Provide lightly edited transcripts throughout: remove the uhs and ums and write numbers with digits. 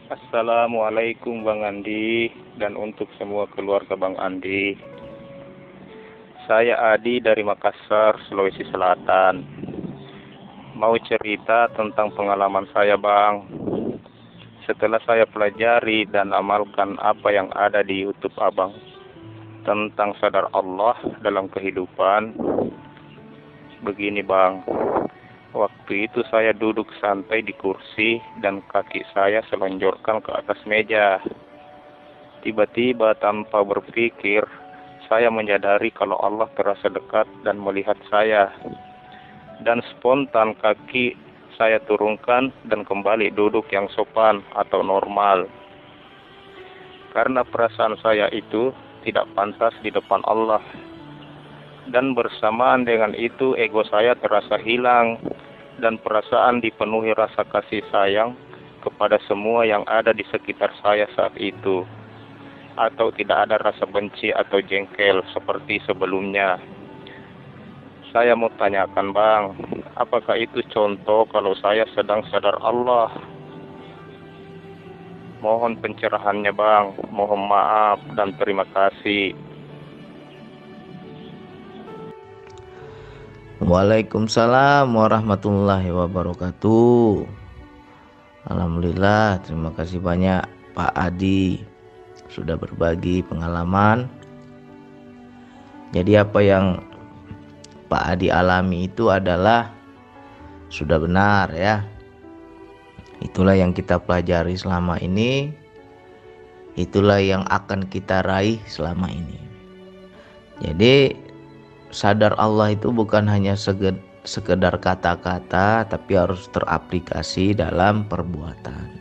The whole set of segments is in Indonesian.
Assalamualaikum Bang Andi dan untuk semua keluarga Bang Andi. Saya Adi dari Makassar, Sulawesi Selatan. Mau cerita tentang pengalaman saya Bang. Setelah saya pelajari dan amalkan apa yang ada di YouTube Abang tentang sadar Allah dalam kehidupan. Begini Bang, waktu itu saya duduk santai di kursi dan kaki saya selonjorkan ke atas meja. Tiba-tiba tanpa berpikir, saya menyadari kalau Allah terasa dekat dan melihat saya. Dan spontan kaki saya turunkan dan kembali duduk yang sopan atau normal. Karena perasaan saya itu tidak pantas di depan Allah. Dan bersamaan dengan itu ego saya terasa hilang dan perasaan dipenuhi rasa kasih sayang kepada semua yang ada di sekitar saya saat itu. Atau tidak ada rasa benci atau jengkel seperti sebelumnya. Saya mau tanyakan Bang, apakah itu contoh kalau saya sedang sadar Allah? Mohon pencerahannya Bang, mohon maaf dan terima kasih. Waalaikumsalam warahmatullahi wabarakatuh. Alhamdulillah, terima kasih banyak Pak Adi sudah berbagi pengalaman. Jadi apa yang Pak Adi alami itu adalah sudah benar ya. Itulah yang kita pelajari selama ini. Itulah yang akan kita raih selama ini. Jadi sadar Allah itu bukan hanya sekedar kata-kata, tapi harus teraplikasi dalam perbuatan.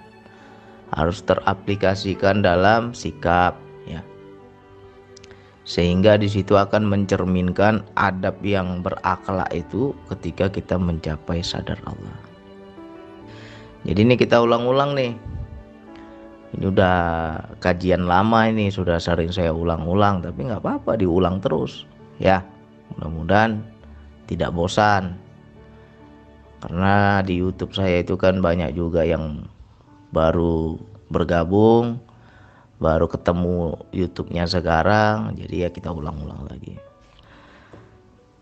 Harus teraplikasikan dalam sikap ya. Sehingga di situ akan mencerminkan adab yang berakhlak itu ketika kita mencapai sadar Allah. Jadi ini kita ulang-ulang nih. Ini udah kajian lama ini, sudah sering saya ulang-ulang, tapi nggak apa-apa diulang terus ya. Mudah-mudahan tidak bosan. Karena di YouTube saya itu kan banyak juga yang baru bergabung, baru ketemu YouTube-nya sekarang. Jadi ya kita ulang-ulang lagi.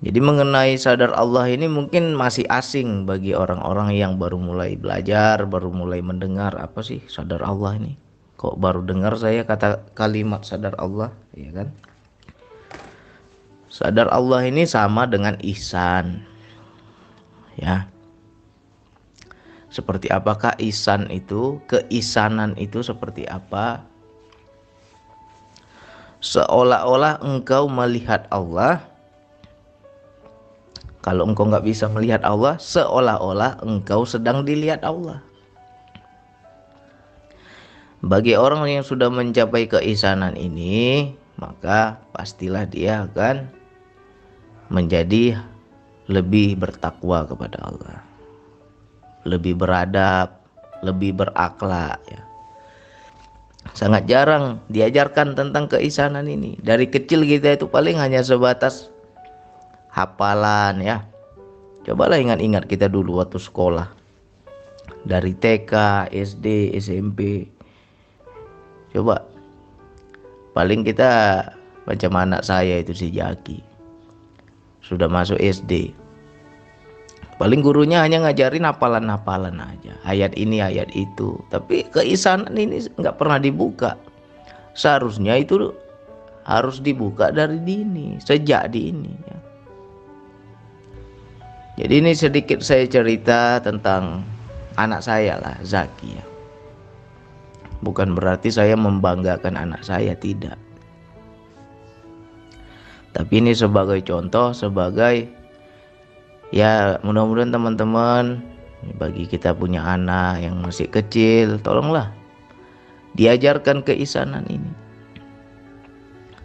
Jadi mengenai sadar Allah ini mungkin masih asing bagi orang-orang yang baru mulai belajar, baru mulai mendengar apa sih sadar Allah ini. Kok baru dengar saya kata kalimat sadar Allah, ya kan? Sadar Allah ini sama dengan ihsan. Ya. Seperti apakah ihsan itu? Keisanan itu seperti apa? Seolah-olah engkau melihat Allah. Kalau engkau nggak bisa melihat Allah, seolah-olah engkau sedang dilihat Allah. Bagi orang yang sudah mencapai keisanan ini, maka pastilah dia akan menjadi lebih bertakwa kepada Allah, lebih beradab, lebih berakhlak ya. Sangat jarang diajarkan tentang keisanan ini. Dari kecil kita itu paling hanya sebatas hafalan ya. Cobalah ingat-ingat kita dulu waktu sekolah. Dari TK, SD, SMP. Coba. Paling kita macam anak saya itu si Jaki. Sudah masuk SD. Paling gurunya hanya ngajarin hafalan-hafalan aja. Ayat ini, ayat itu. Tapi keisanan ini nggak pernah dibuka. Seharusnya itu harus dibuka dari dini. Sejak dini ya. Jadi ini sedikit saya cerita tentang anak saya lah, Zaki ya. Bukan berarti saya membanggakan anak saya, tidak. Tapi ini sebagai contoh, sebagai ya mudah-mudahan teman-teman bagi kita punya anak yang masih kecil, tolonglah diajarkan keisanan ini.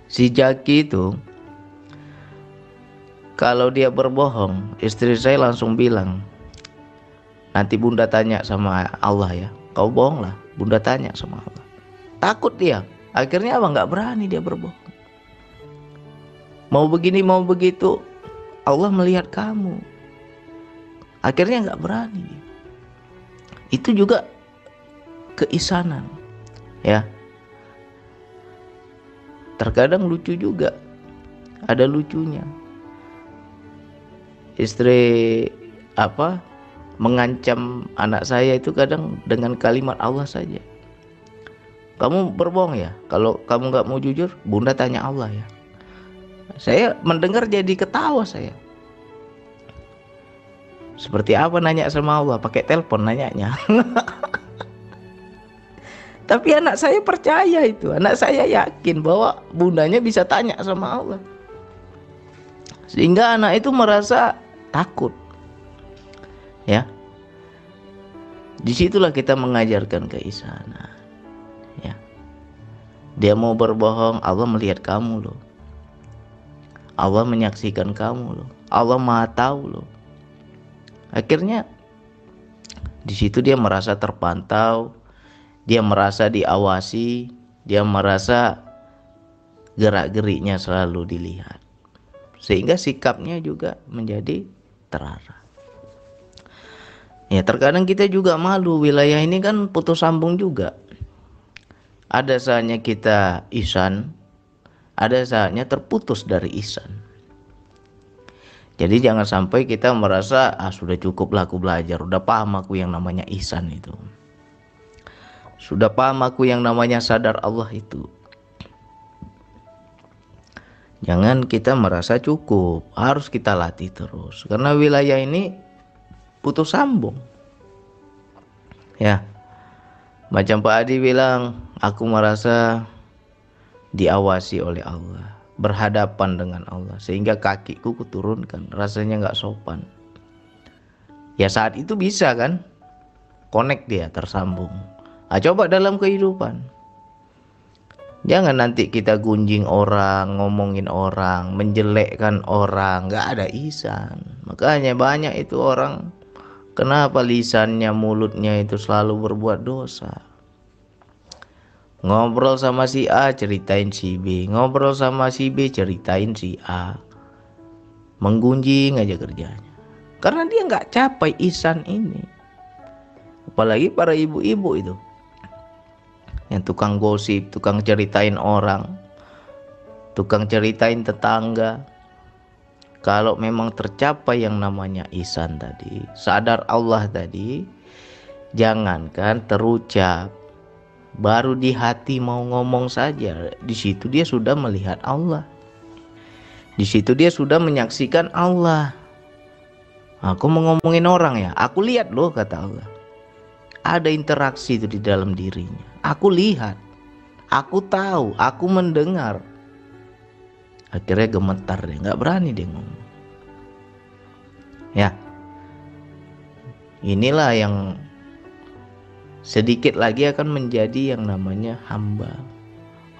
Si Jaki itu kalau dia berbohong, istri saya langsung bilang, nanti bunda tanya sama Allah ya, kau bohong lah, bunda tanya sama Allah. Takut dia, akhirnya apa, nggak berani dia berbohong. Mau begini mau begitu, Allah melihat kamu, akhirnya nggak berani. Itu juga keisanan. Ya. Terkadang lucu juga. Ada lucunya. Istri mengancam anak saya itu kadang dengan kalimat Allah saja. Kamu berbohong ya? Kalau kamu nggak mau jujur, bunda tanya Allah ya. Saya mendengar jadi ketawa saya. Seperti apa nanya sama Allah? Pakai telepon nanyanya. Tapi anak saya percaya itu. Anak saya yakin bahwa bundanya bisa tanya sama Allah. Sehingga anak itu merasa takut. Ya. Disitulah kita mengajarkan keisanan. Ya. Dia mau berbohong, Allah melihat kamu loh. Allah menyaksikan kamu loh. Allah Maha tahu loh. Akhirnya di situ dia merasa terpantau, dia merasa diawasi, dia merasa gerak-geriknya selalu dilihat. Sehingga sikapnya juga menjadi terarah. Ya, terkadang kita juga malu, wilayah ini kan putus sambung juga. Ada saatnya kita ihsan, ada saatnya terputus dari ihsan. Jadi jangan sampai kita merasa sudah cukup lah aku belajar, udah paham aku yang namanya ihsan itu. Sudah paham aku yang namanya sadar Allah itu. Jangan kita merasa cukup, harus kita latih terus. Karena wilayah ini putus sambung. Ya. Macam Pak Adi bilang, aku merasa diawasi oleh Allah, berhadapan dengan Allah, sehingga kakiku kuturunkan, rasanya nggak sopan. Ya saat itu bisa kan, connect dia, tersambung. Coba dalam kehidupan, jangan nanti kita gunjing orang, ngomongin orang, menjelekkan orang, nggak ada ihsan. Makanya banyak itu orang, kenapa lisannya, mulutnya itu selalu berbuat dosa. Ngobrol sama si A, ceritain si B. Ngobrol sama si B, ceritain si A. Menggunjing aja kerjanya. Karena dia nggak capai ihsan ini. Apalagi para ibu-ibu itu. Yang tukang gosip, tukang ceritain orang. Tukang ceritain tetangga. Kalau memang tercapai yang namanya ihsan tadi, sadar Allah tadi, jangankan terucap, baru di hati mau ngomong saja, di situ dia sudah melihat Allah. Di situ dia sudah menyaksikan Allah. Aku mau ngomongin orang ya, aku lihat loh kata Allah. Ada interaksi itu di dalam dirinya. Aku lihat, aku tahu, aku mendengar. Akhirnya gemetar dia, nggak berani dia ngomong. Ya, inilah yang sedikit lagi akan menjadi yang namanya hamba.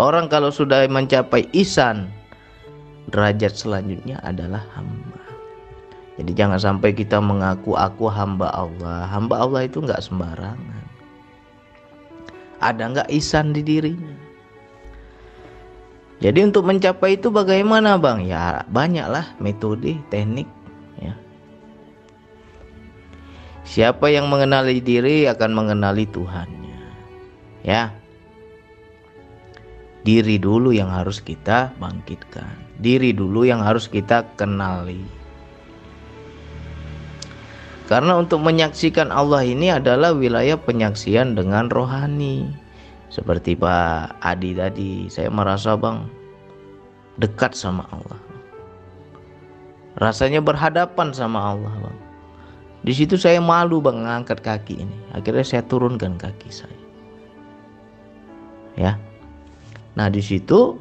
Orang kalau sudah mencapai ihsan, derajat selanjutnya adalah hamba. Jadi jangan sampai kita mengaku aku hamba Allah. Hamba Allah itu nggak sembarangan. Ada nggak ihsan di dirinya? Jadi untuk mencapai itu bagaimana Bang? Ya banyaklah metode, teknik. Ya. Siapa yang mengenali diri akan mengenali Tuhannya. Ya. Diri dulu yang harus kita bangkitkan. Diri dulu yang harus kita kenali. Karena untuk menyaksikan Allah ini adalah wilayah penyaksian dengan rohani. Seperti Pak Adi tadi, saya merasa Bang dekat sama Allah. Rasanya berhadapan sama Allah Bang. Di situ saya malu Bang ngangkat kaki ini. Akhirnya saya turunkan kaki saya. Ya. Nah di situ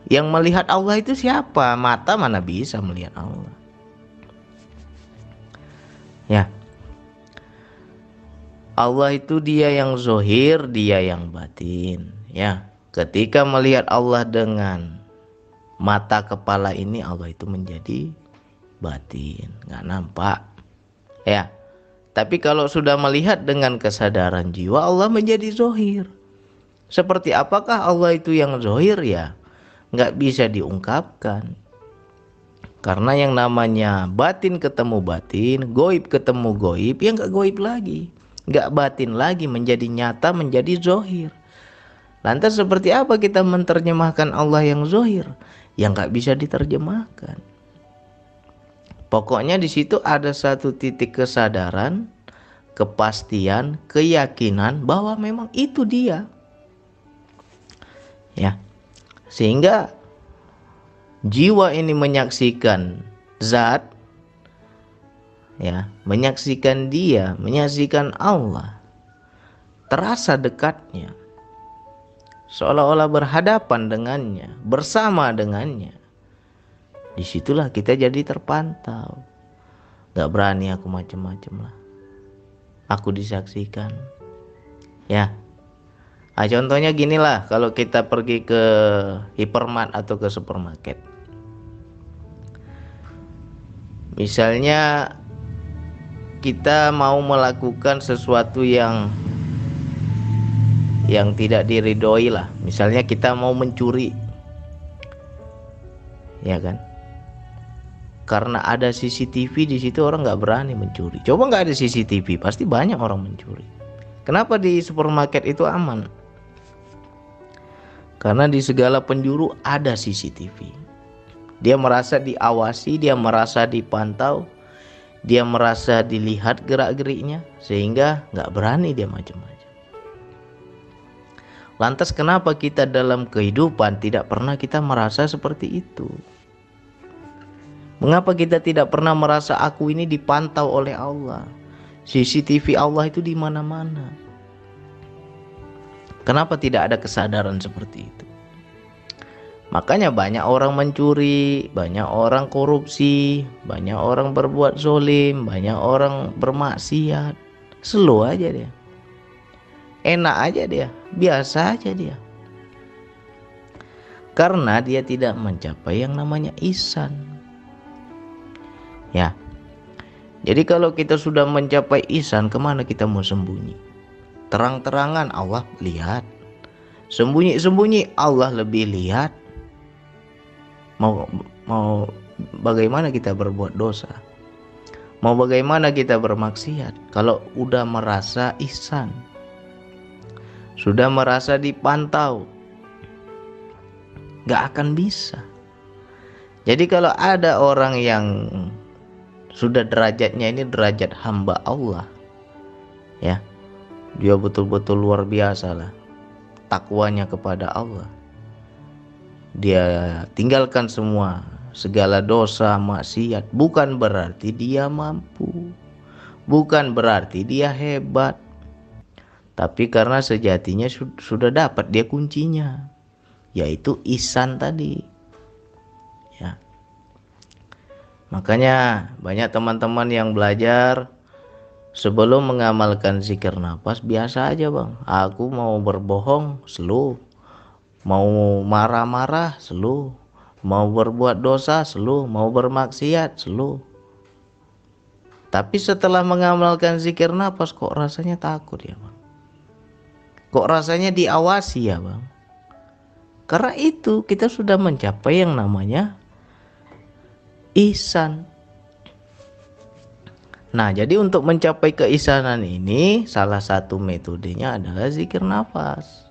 yang melihat Allah itu siapa? Mata mana bisa melihat Allah. Ya. Allah itu dia yang zohir, dia yang batin. Ya. Ketika melihat Allah dengan mata kepala ini, Allah itu menjadi batin, nggak nampak. Ya. Tapi kalau sudah melihat dengan kesadaran jiwa, Allah menjadi zohir. Seperti apakah Allah itu yang zohir ya? Nggak bisa diungkapkan. Karena yang namanya batin ketemu batin, goib ketemu goib, ya nggak goib lagi. nggak batin lagi, menjadi nyata, menjadi zohir. Lantas seperti apa kita menerjemahkan Allah yang zohir? Yang nggak bisa diterjemahkan. Pokoknya di situ ada satu titik kesadaran, kepastian, keyakinan bahwa memang itu dia. Ya. Sehingga jiwa ini menyaksikan zat, ya, menyaksikan dia, menyaksikan Allah, terasa dekatnya, seolah-olah berhadapan dengannya, bersama dengannya. Disitulah kita jadi terpantau. Gak berani aku macam-macam lah, aku disaksikan. Ya, nah, contohnya ginilah, kalau kita pergi ke hypermart atau ke supermarket. Misalnya kita mau melakukan sesuatu yang tidak diridhoi lah. Misalnya kita mau mencuri, ya kan? Karena ada CCTV di situ, orang nggak berani mencuri. Coba nggak ada CCTV, pasti banyak orang mencuri. Kenapa di supermarket itu aman? Karena di segala penjuru ada CCTV. Dia merasa diawasi, dia merasa dipantau, dia merasa dilihat gerak-geriknya, sehingga nggak berani dia macam-macam. Lantas kenapa kita dalam kehidupan tidak pernah kita merasa seperti itu? Mengapa kita tidak pernah merasa aku ini dipantau oleh Allah? CCTV Allah itu di mana-mana. Kenapa tidak ada kesadaran seperti itu? Makanya banyak orang mencuri, banyak orang korupsi, banyak orang berbuat zolim, banyak orang bermaksiat. Slow aja dia, enak aja dia, biasa aja dia. Karena dia tidak mencapai yang namanya ihsan. Ya, jadi kalau kita sudah mencapai ihsan, kemana kita mau sembunyi? Terang-terangan Allah lihat, sembunyi-sembunyi Allah lebih lihat. Mau bagaimana kita berbuat dosa? Mau bagaimana kita bermaksiat? Kalau udah merasa ihsan, sudah merasa dipantau, gak akan bisa. Jadi kalau ada orang yang sudah derajatnya ini derajat hamba Allah, ya, dia betul-betul luar biasa lah takwanya kepada Allah. Dia tinggalkan semua segala dosa, maksiat. Bukan berarti dia mampu, bukan berarti dia hebat, tapi karena sejatinya sudah dapat dia kuncinya, yaitu ihsan tadi. Ya. Makanya banyak teman-teman yang belajar sebelum mengamalkan zikir nafas biasa aja, bang. Aku mau berbohong slow, mau marah-marah slow, mau berbuat dosa slow, mau bermaksiat slow. Tapi setelah mengamalkan zikir nafas kok rasanya takut ya, bang. Kok rasanya diawasi ya, bang. Karena itu kita sudah mencapai yang namanya ihsan. Nah, jadi untuk mencapai keihsanan ini salah satu metodenya adalah zikir nafas.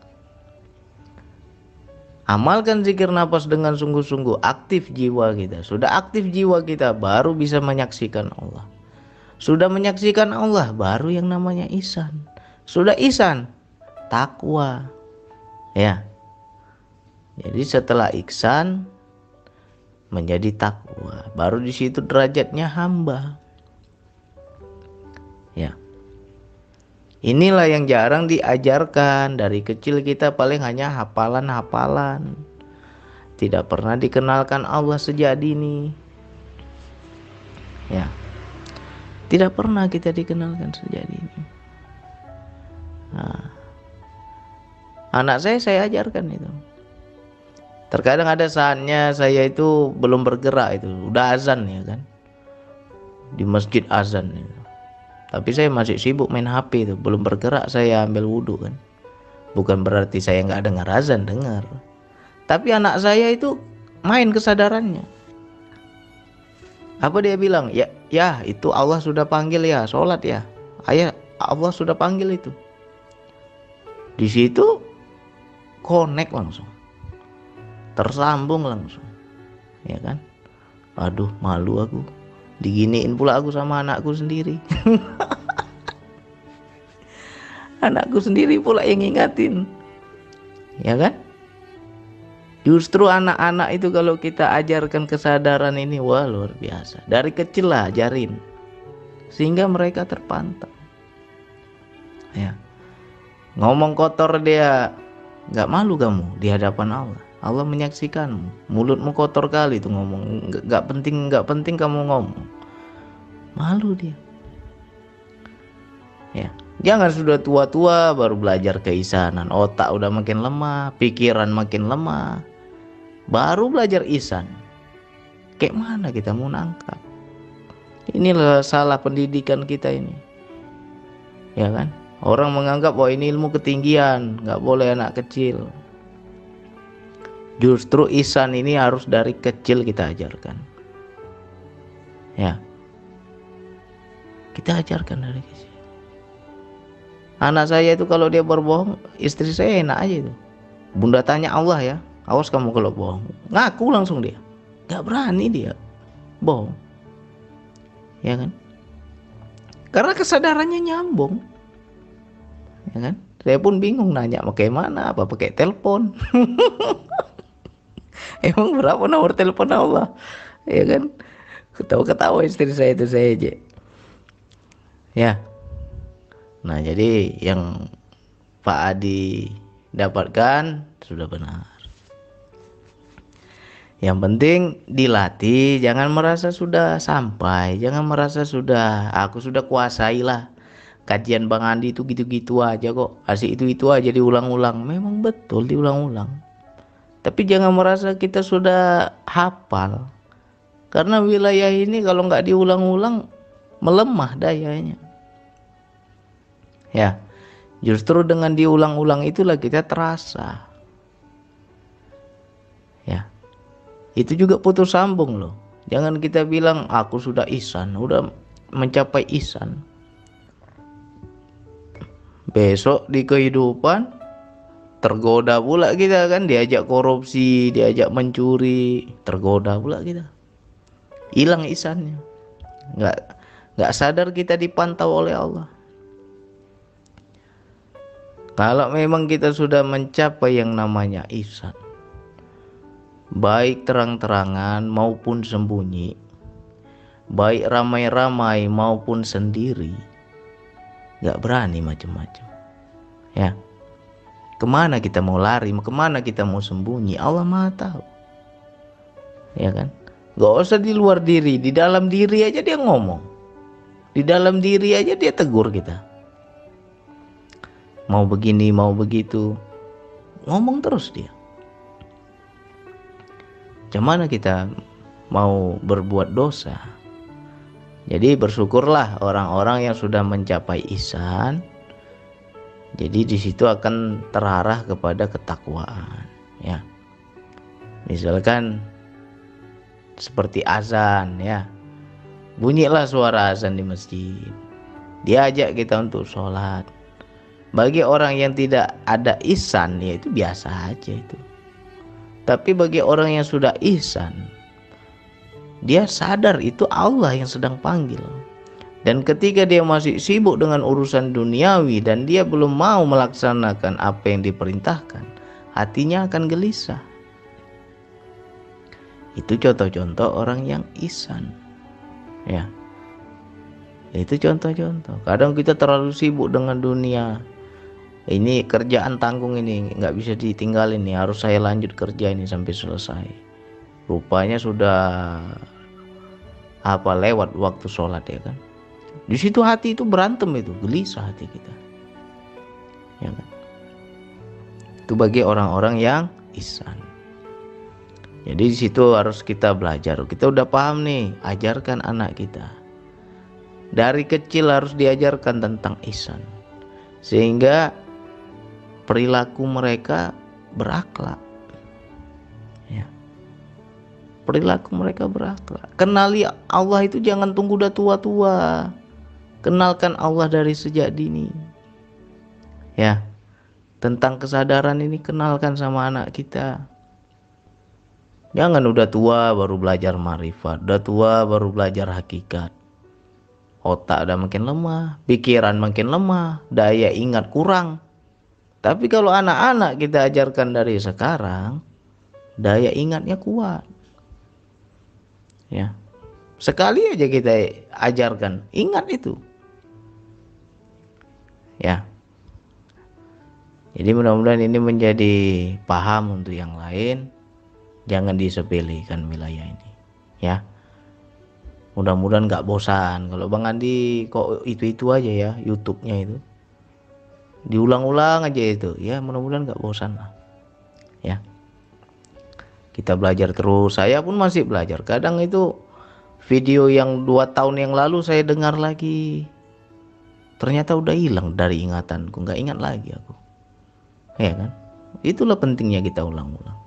Amalkan zikir nafas dengan sungguh-sungguh, aktif jiwa kita. Sudah aktif jiwa kita, baru bisa menyaksikan Allah. Sudah menyaksikan Allah, baru yang namanya ihsan. Sudah ihsan, takwa. Ya. Jadi setelah ihsan menjadi takwa, baru di situ derajatnya hamba. Ya. Inilah yang jarang diajarkan. Dari kecil kita paling hanya hafalan-hafalan, tidak pernah dikenalkan Allah sejak dini. Ya, tidak pernah kita dikenalkan sejak dini. Nah, anak saya ajarkan itu. Terkadang ada saatnya saya itu belum bergerak, itu udah azan ya kan, di masjid azan itu. Tapi saya masih sibuk main HP itu, belum bergerak, saya ambil wudhu kan. Bukan berarti saya nggak dengar azan, dengar. Tapi anak saya itu main kesadarannya. Apa dia bilang? Ya itu Allah sudah panggil ya, sholat ya. Allah sudah panggil itu. Di situ connect langsung, tersambung langsung, ya kan? Aduh, malu aku, diginiin pula aku sama anakku sendiri. Anakku sendiri pula yang ngingatin, ya kan? Justru anak-anak itu kalau kita ajarkan kesadaran ini, wah luar biasa. Dari kecil lah ajarin, sehingga mereka terpantau. Ya, ngomong kotor dia, nggak malu kamu di hadapan Allah. Allah menyaksikanmu. Mulutmu kotor kali tuh ngomong, nggak penting kamu ngomong. Malu dia. Ya, jangan sudah tua-tua baru belajar keisanan. Otak udah makin lemah, pikiran makin lemah, baru belajar ihsan. Kayak mana kita mau nangkap? Inilah salah pendidikan kita ini, ya kan? Orang menganggap bahwa ini ilmu ketinggian, nggak boleh anak kecil. Justru ihsan ini harus dari kecil kita ajarkan. Ya, kita ajarkan dari kecil. Anak saya itu kalau dia berbohong, istri saya enak aja itu. Bunda tanya Allah ya, awas kamu kalau bohong. Ngaku langsung dia, nggak berani dia bohong, ya kan? Karena kesadarannya nyambung, ya kan? Saya pun bingung nanya pakai mana, apa pakai telepon. Emang berapa nomor telepon Allah, ya kan? Ketawa-ketawa istri saya itu, saya aja, ya. Nah, jadi yang Pak Adi dapatkan sudah benar. Yang penting dilatih, jangan merasa sudah sampai, jangan merasa sudah aku sudah kuasai lah. Kajian Bang Andi itu gitu-gitu aja kok, asik itu aja diulang-ulang. Memang betul diulang-ulang. Tapi jangan merasa kita sudah hafal. Karena wilayah ini kalau nggak diulang-ulang melemah dayanya. Ya, justru dengan diulang-ulang itulah kita terasa. Ya, itu juga putus sambung loh. Jangan kita bilang aku sudah ihsan, udah mencapai ihsan. Besok di kehidupan tergoda pula kita kan, diajak korupsi, diajak mencuri, tergoda pula kita. Hilang ihsannya. Nggak sadar kita dipantau oleh Allah. Kalau memang kita sudah mencapai yang namanya ihsan, baik terang-terangan maupun sembunyi, baik ramai-ramai maupun sendiri, gak berani macam-macam. Ya, kemana kita mau lari, kemana kita mau sembunyi, Allah Maha tahu. Ya kan? Gak usah di luar diri, di dalam diri aja dia ngomong. Di dalam diri aja dia tegur kita. Mau begini, mau begitu, ngomong terus dia. Gimana kita mau berbuat dosa? Jadi bersyukurlah orang-orang yang sudah mencapai ihsan. Jadi di situ akan terarah kepada ketakwaan, ya. Misalkan seperti azan, ya. Bunyilah suara azan di masjid. Diajak kita untuk sholat. Bagi orang yang tidak ada ihsan, ya itu biasa aja itu. Tapi bagi orang yang sudah ihsan, dia sadar itu Allah yang sedang panggil. Dan ketika dia masih sibuk dengan urusan duniawi dan dia belum mau melaksanakan apa yang diperintahkan, hatinya akan gelisah. Itu contoh-contoh orang yang ihsan, ya. Itu contoh-contoh. Kadang kita terlalu sibuk dengan dunia. Ini kerjaan tanggung ini nggak bisa ditinggalin nih, harus saya lanjut kerja ini sampai selesai. Rupanya sudah lewat waktu sholat, ya kan? Di situ hati itu berantem, itu gelisah hati kita, ya kan? Itu bagi orang-orang yang ihsan. Jadi di situ harus kita belajar. Kita udah paham nih, ajarkan anak kita. Dari kecil harus diajarkan tentang ihsan, sehingga perilaku mereka berakhlak, ya. Perilaku mereka berakhlak. Kenali Allah itu jangan tunggu udah tua-tua. Kenalkan Allah dari sejak dini. Ya, tentang kesadaran ini kenalkan sama anak kita. Jangan udah tua baru belajar marifat, udah tua baru belajar hakikat. Otak udah makin lemah, pikiran makin lemah, daya ingat kurang. Tapi kalau anak-anak kita ajarkan dari sekarang, daya ingatnya kuat. Ya. Sekali aja kita ajarkan, ingat itu. Ya. Jadi mudah-mudahan ini menjadi paham untuk yang lain. Jangan disepelekan wilayah ini. Ya. Mudah-mudahan gak bosan. Kalau Bang Andi kok itu-itu aja ya YouTube-nya itu. Diulang-ulang aja itu. Ya mudah-mudahan gak bosan lah. Ya. Kita belajar terus. Saya pun masih belajar. Kadang itu video yang 2 tahun yang lalu saya dengar lagi. Ternyata udah hilang dari ingatanku. Gak ingat lagi aku. Ya kan? Itulah pentingnya kita ulang-ulang.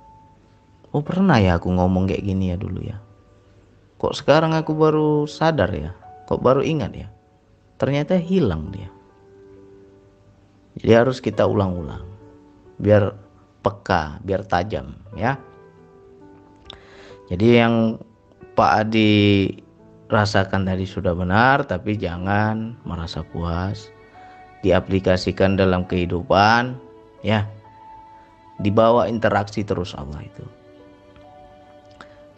Oh pernah ya aku ngomong kayak gini ya dulu ya. Kok sekarang aku baru sadar ya. Kok baru ingat ya. Ternyata hilang dia. Jadi harus kita ulang-ulang. Biar peka, biar tajam ya. Jadi yang Pak Adi rasakan tadi sudah benar, tapi jangan merasa puas. Diaplikasikan dalam kehidupan, ya. Dibawa interaksi terus Allah itu.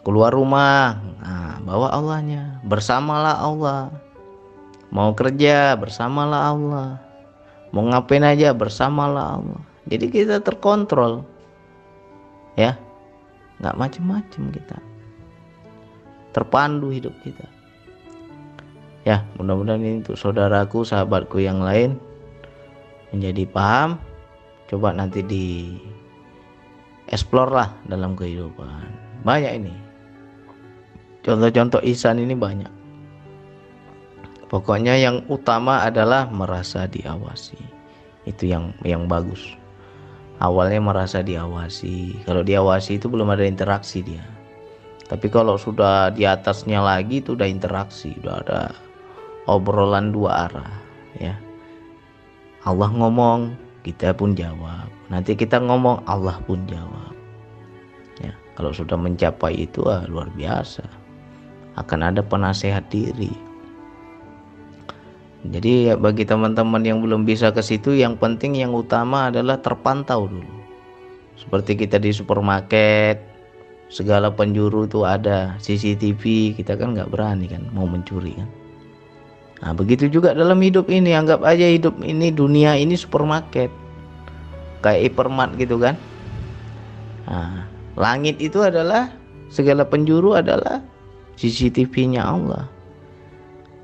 Keluar rumah, nah, bawa Allahnya. Bersamalah Allah. Mau kerja, bersamalah Allah. Mau ngapain aja, bersamalah Allah. Jadi kita terkontrol, ya. Nggak macem-macem kita. Terpandu hidup kita. Ya, mudah-mudahan ini untuk saudaraku, sahabatku yang lain menjadi paham. Coba nanti di explore lah dalam kehidupan. Banyak ini. Contoh-contoh ihsan ini banyak. Pokoknya yang utama adalah merasa diawasi. Itu yang bagus. Awalnya merasa diawasi. Kalau diawasi itu belum ada interaksi dia. Tapi kalau sudah di atasnya lagi itu udah interaksi, udah ada obrolan 2 arah, ya. Allah ngomong, kita pun jawab. Nanti kita ngomong, Allah pun jawab. Ya, kalau sudah mencapai itu luar biasa. Akan ada penasehat diri. Jadi ya, bagi teman-teman yang belum bisa ke situ, yang penting yang utama adalah terpantau dulu. Seperti kita di supermarket, segala penjuru itu ada CCTV, kita kan nggak berani kan mau mencuri kan. Nah begitu juga dalam hidup ini, anggap aja hidup ini, dunia ini supermarket, kayak hypermart gitu kan. Nah, langit itu adalah, segala penjuru adalah CCTV-nya Allah.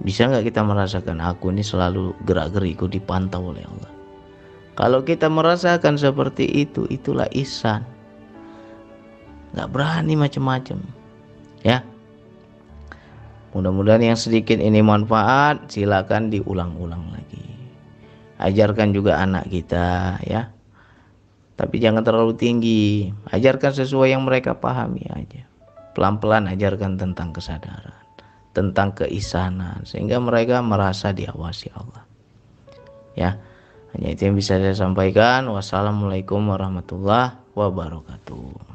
Bisa nggak kita merasakan aku ini selalu gerak-geriku dipantau oleh Allah? Kalau kita merasakan seperti itu, itulah ihsan. Nggak berani macam-macam, ya. Mudah-mudahan yang sedikit ini manfaat. Silakan diulang-ulang lagi. Ajarkan juga anak kita, ya. Tapi jangan terlalu tinggi. Ajarkan sesuai yang mereka pahami aja. Pelan-pelan ajarkan tentang kesadaran, tentang keihsanan, sehingga mereka merasa diawasi Allah. Ya, hanya itu yang bisa saya sampaikan. Wassalamualaikum warahmatullahi wabarakatuh.